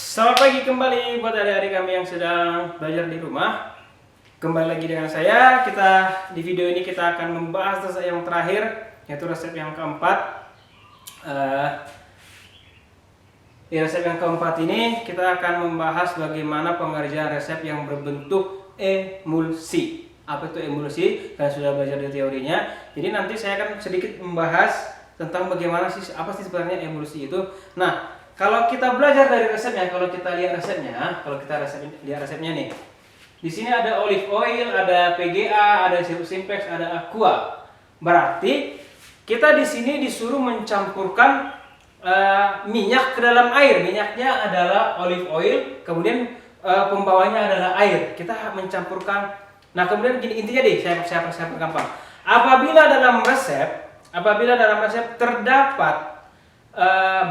Selamat pagi kembali buat adik-adik kami yang sedang belajar di rumah. Kembali lagi dengan saya. Di video ini kita akan membahas resep yang terakhir, yaitu resep yang keempat. Di resep yang keempat ini kita akan membahas bagaimana pengerjaan resep yang berbentuk emulsi. Apa itu emulsi? Kalian sudah belajar di teorinya. Jadi nanti saya akan sedikit membahas tentang bagaimana apa sih sebenarnya emulsi itu. Nah, kalau kita belajar dari resepnya, kalau kita lihat resepnya nih. Di sini ada olive oil, ada PGA, ada sirup simplex, ada aqua. Berarti kita di sini disuruh mencampurkan minyak ke dalam air. Minyaknya adalah olive oil, kemudian pembawanya adalah air. Kita mencampurkan. Nah, kemudian gini intinya deh, saya gampang. Apabila dalam resep terdapat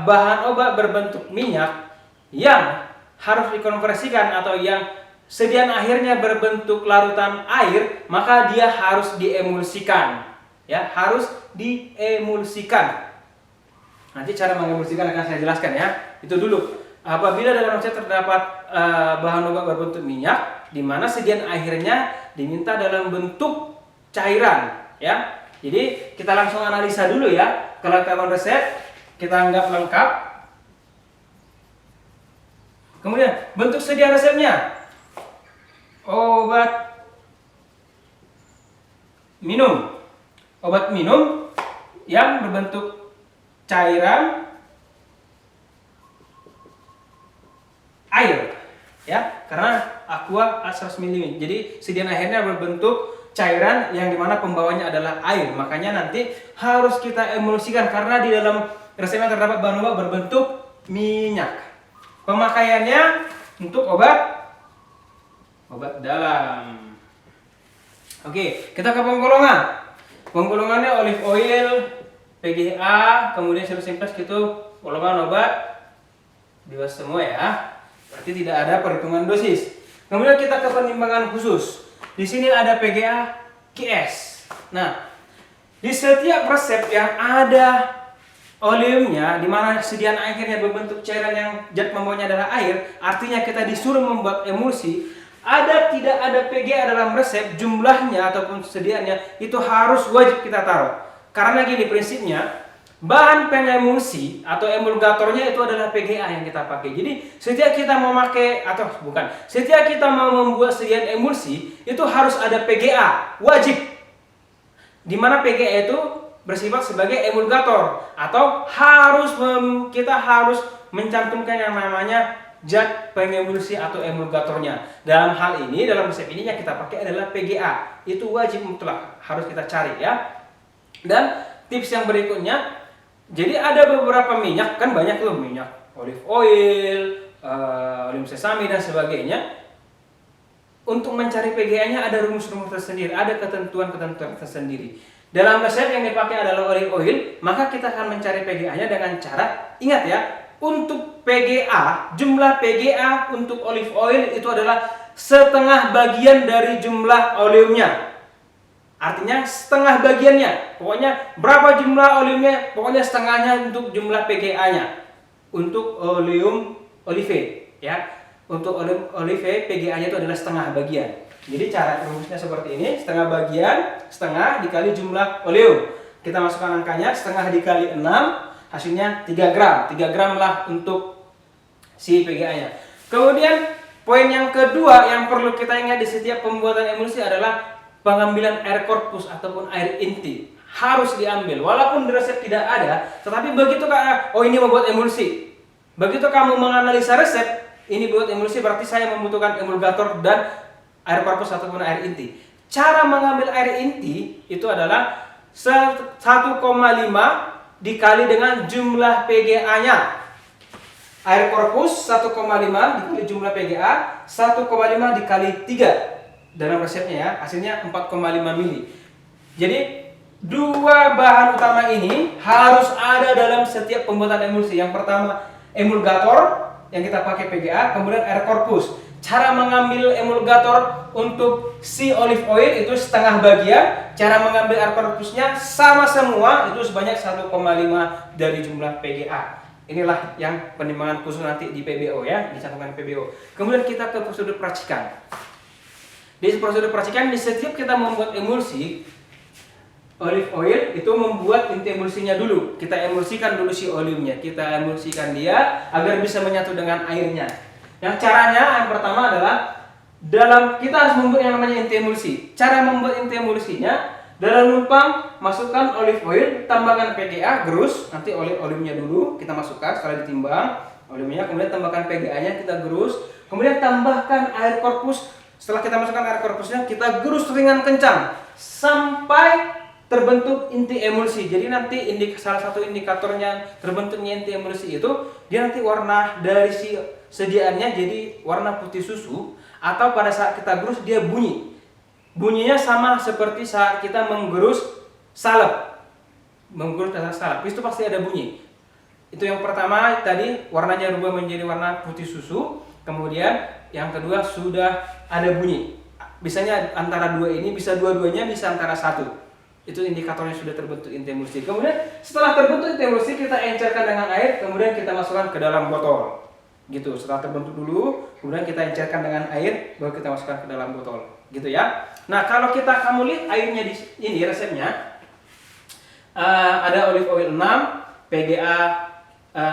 bahan obat berbentuk minyak yang harus dikonversikan atau yang sediaan akhirnya berbentuk larutan air, maka dia harus diemulsikan. Ya, harus diemulsikan. Nanti cara mengemulsikan akan saya jelaskan ya. Itu dulu. Apabila dalam resep terdapat bahan obat berbentuk minyak, di mana sediaan akhirnya diminta dalam bentuk cairan, ya. Jadi kita langsung analisa dulu ya. Kelengkapan resep kita anggap lengkap. Kemudian bentuk sedia resepnya: obat minum yang berbentuk cairan air, ya, karena aqua 100 ml. Jadi sediaan akhirnya berbentuk cairan yang dimana pembawanya adalah air. Makanya nanti harus kita emulsikan karena di dalam resepnya terdapat bahan obat berbentuk minyak. Pemakaiannya untuk obat dalam. Oke, kita ke penggolongan. Penggolongannya olive oil, PGA, kemudian sirup simplex, gitu. Golongan obat bebas semua ya. Berarti tidak ada perhitungan dosis. Kemudian kita ke penimbangan khusus. Di sini ada PGA QS. Nah, di setiap resep yang ada oleumnya, di mana sediaan akhirnya berbentuk cairan yang zat pembawanya adalah air, artinya kita disuruh membuat emulsi. Tidak ada PGA dalam resep, jumlahnya ataupun sediaannya itu harus wajib kita taruh. Karena gini prinsipnya, bahan pengemulsi atau emulgatornya itu adalah PGA yang kita pakai. Jadi setiap kita mau membuat sediaan emulsi itu harus ada PGA, wajib. Di mana PGA itu bersifat sebagai emulgator atau kita harus mencantumkan yang namanya zat pengemulsi atau emulgatornya. Dalam hal ini, dalam resep ini yang kita pakai adalah PGA. Itu wajib mutlak, harus kita cari ya. Dan tips yang berikutnya, jadi ada beberapa minyak, kan banyak tuh minyak olive oil, olive sesame dan sebagainya. Untuk mencari PGA-nya ada rumus-rumus tersendiri, ada ketentuan-ketentuan tersendiri. Dalam resep yang dipakai adalah olive oil, maka kita akan mencari PGA-nya dengan cara, ingat ya, untuk PGA, jumlah PGA untuk olive oil itu adalah setengah bagian dari jumlah oleumnya. Artinya setengah bagiannya, pokoknya berapa jumlah oleumnya, pokoknya setengahnya untuk jumlah PGA-nya. Untuk olive, ya, untuk olive PGA-nya itu adalah setengah bagian. Jadi cara rumusnya seperti ini, setengah dikali jumlah oleum. Kita masukkan angkanya, setengah dikali 6, hasilnya 3 gram. 3 gram lah untuk si PGA-nya. Kemudian poin yang kedua yang perlu kita ingat di setiap pembuatan emulsi adalah pengambilan air korpus ataupun air inti. Harus diambil, walaupun di resep tidak ada, tetapi begitu ini membuat emulsi. Begitu kamu menganalisa resep, ini buat emulsi berarti saya membutuhkan emulgator dan air korpus ataupun air inti. Cara mengambil air inti itu adalah 1,5 dikali dengan jumlah PGA-nya. Air korpus 1,5 dikali jumlah PGA, 1,5 dikali 3. Dalam resepnya ya, hasilnya 4,5 mili. Jadi dua bahan utama ini harus ada dalam setiap pembuatan emulsi. Yang pertama emulgator yang kita pakai PGA, kemudian air korpus. Cara mengambil emulgator untuk si olive oil itu setengah bagian. Cara mengambil air korpusnya sama semua, itu sebanyak 1,5 dari jumlah PGA. Inilah yang penimbangan khusus nanti di PBO ya, dicantumkan PBO. Kemudian kita ke prosedur peracikan. Di prosedur peracikan, di setiap kita membuat emulsi olive oil itu membuat inti emulsinya dulu. Kita emulsikan dulu si oleumnya, kita emulsikan dia agar bisa menyatu dengan airnya. Yang caranya yang pertama adalah kita harus membuat yang namanya inti emulsi. Cara membuat inti emulsinya, dalam numpang masukkan olive oil, tambahkan PGA, gerus, nanti oleumnya dulu kita masukkan setelah ditimbang oleumnya, kemudian tambahkan PGA-nya, kita gerus, kemudian tambahkan air korpus. Setelah kita masukkan air korpusnya, kita gerus dengan kencang sampai terbentuk inti emulsi. Jadi nanti salah satu indikatornya terbentuknya inti emulsi itu, dia nanti warna dari si sediaannya jadi warna putih susu, atau pada saat kita gerus dia bunyi. Bunyinya sama seperti saat kita menggerus salep. Menggerus dasar salep, itu pasti ada bunyi. Itu yang pertama tadi, warnanya berubah menjadi warna putih susu. Kemudian yang kedua sudah ada bunyi. Bisanya antara dua ini, bisa dua-duanya, bisa antara satu. Itu indikatornya sudah terbentuk inti emulsi. Kemudian setelah terbentuk inti emulsi, kita encerkan dengan air, kemudian kita masukkan ke dalam botol. Gitu, setelah terbentuk dulu, kemudian kita encerkan dengan air, baru kita masukkan ke dalam botol. Gitu ya. Nah, kalau kamu lihat airnya di ini resepnya, ada olive oil 6, PGA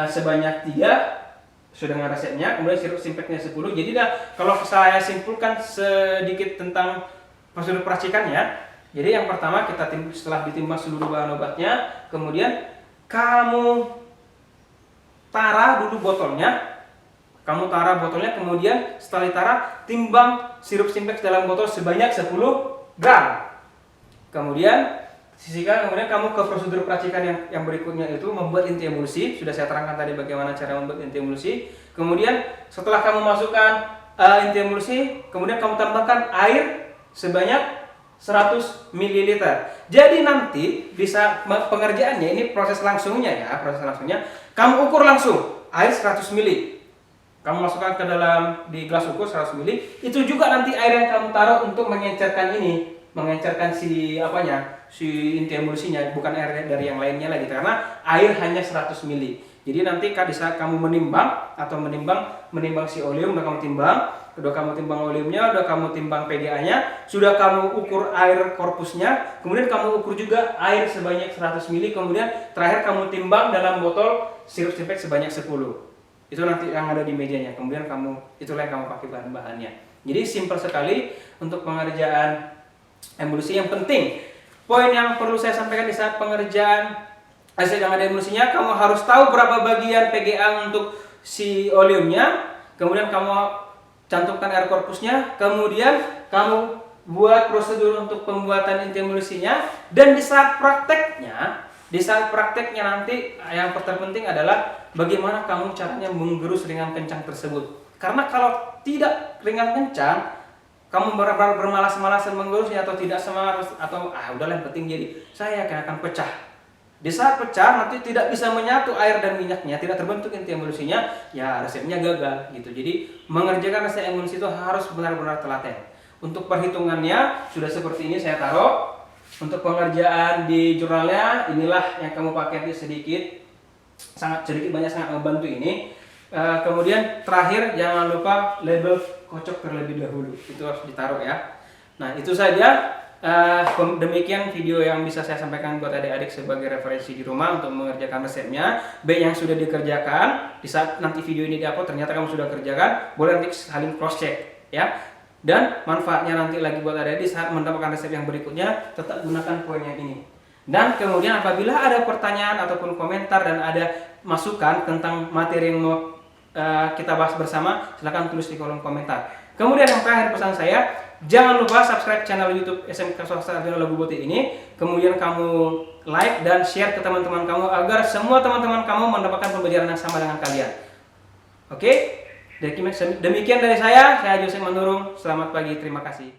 sebanyak 3, sudah dengan resepnya, kemudian sirup simpeknya 10. Jadi kalau saya simpulkan sedikit tentang prosedur peracikannya, jadi yang pertama kita setelah ditimbang seluruh bahan obatnya, kemudian kamu tara dulu botolnya. Kamu tara botolnya, kemudian setelah ditara, timbang sirup simplex dalam botol sebanyak 10 gram. Kemudian sisihkan, kemudian kamu ke prosedur peracikan yang berikutnya, itu membuat inti emulsi. Sudah saya terangkan tadi bagaimana cara membuat inti emulsi. Kemudian setelah kamu masukkan inti emulsi, kemudian kamu tambahkan air sebanyak 100 ml. Jadi nanti bisa pengerjaannya, ini proses langsungnya ya, kamu ukur langsung air 100 ml. Kamu masukkan ke dalam di gelas ukur 100 ml. Itu juga nanti air yang kamu taruh untuk mengencerkan si inti emulsinya, bukan air dari yang lainnya lagi, karena air hanya 100 ml. Jadi nanti saat kamu menimbang si oleum, udah kamu timbang oleumnya, udah kamu timbang PGA-nya, sudah kamu ukur air korpusnya, kemudian kamu ukur juga air sebanyak 100 ml, kemudian terakhir kamu timbang dalam botol sirup simplex sebanyak 10. Itu nanti yang ada di mejanya, kemudian itulah yang kamu pakai bahan-bahannya. Jadi simpel sekali untuk pengerjaan emulsi. Yang penting, poin yang perlu saya sampaikan di saat pengerjaan aset yang ada emulsinya, kamu harus tahu berapa bagian PGA untuk si oleumnya, kemudian kamu cantumkan air korpusnya, kemudian kamu buat prosedur untuk pembuatan inti emulsinya, dan di saat prakteknya nanti yang terpenting adalah bagaimana kamu caranya menggerus ringan kencang tersebut. Karena kalau tidak ringan kencang, kamu bermalas-malasan menggerusnya atau tidak semangat, atau udahlah yang penting jadi, saya akan pecah. Di saat pecah nanti tidak bisa menyatu air dan minyaknya, tidak terbentuk inti emulsinya, ya resepnya gagal gitu. Jadi mengerjakan resep emulsi itu harus benar-benar telaten. Untuk perhitungannya sudah seperti ini saya taruh. Untuk pengerjaan di jurnalnya, inilah yang kamu pakai sedikit, sangat sedikit banyak sangat membantu ini. Kemudian terakhir jangan lupa label kocok terlebih dahulu, itu harus ditaruh ya. Nah itu saja, demikian video yang bisa saya sampaikan buat adik-adik sebagai referensi di rumah untuk mengerjakan resepnya. Baik yang sudah dikerjakan, di saat nanti video ini diupload ternyata kamu sudah kerjakan, boleh nanti saling cross check ya. Dan manfaatnya nanti lagi buat adik-adik saat mendapatkan resep yang berikutnya, tetap gunakan poin yang ini. Dan kemudian apabila ada pertanyaan ataupun komentar dan ada masukan tentang materi yang mau kita bahas bersama, silahkan tulis di kolom komentar. Kemudian yang terakhir pesan saya, jangan lupa subscribe channel YouTube SMK Swasta Arduino Lagu Botik ini. Kemudian kamu like dan share ke teman-teman kamu agar semua teman-teman kamu mendapatkan pembelajaran yang sama dengan kalian. Oke? Demikian dari saya Jose Manurung. Selamat pagi, terima kasih.